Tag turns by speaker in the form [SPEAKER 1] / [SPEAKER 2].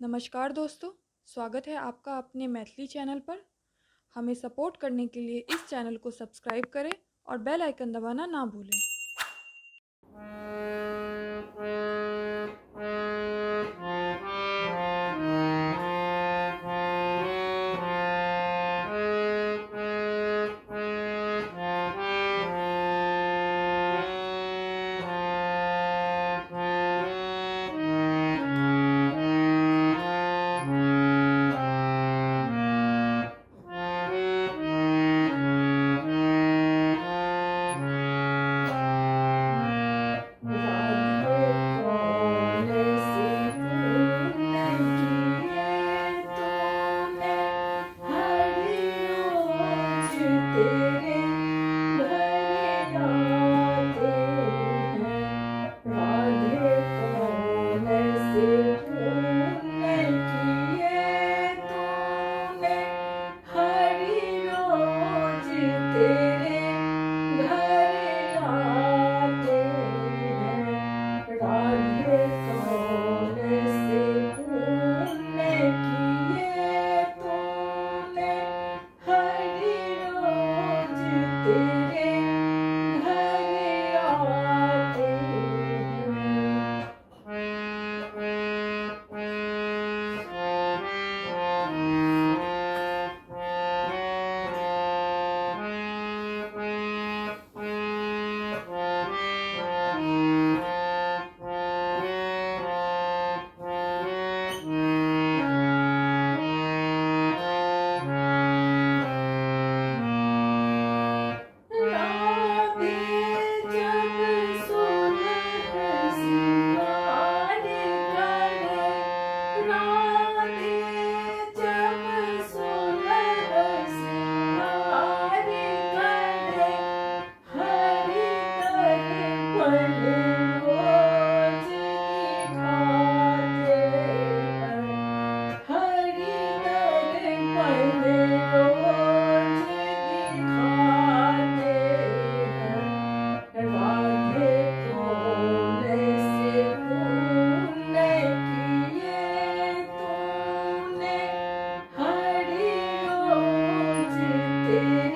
[SPEAKER 1] नमस्कार दोस्तों, स्वागत है आपका अपने मैथिली चैनल पर। हमें सपोर्ट करने के लिए इस चैनल को सब्सक्राइब करें और बेल आइकन दबाना ना भूलें।
[SPEAKER 2] राधे कौन सी तूने किए तूने हरि रोज तेरे घर आते हैं। राधे कौन सी तूने किए तूने हरि रोज तेरे घर आते हैं। राधे कौन से तूने किए तूने हरि रोज तेरे घर आते हैं। राधे जब सुलह सिंगार करे, राधे जब सुलह सिंगार करे, हरि दर्पण रोज दिखाते हैं। हरि दर्पण रोज दिखाते हैं। राधे कौन से तूने किए तूने हरि रोज तेरे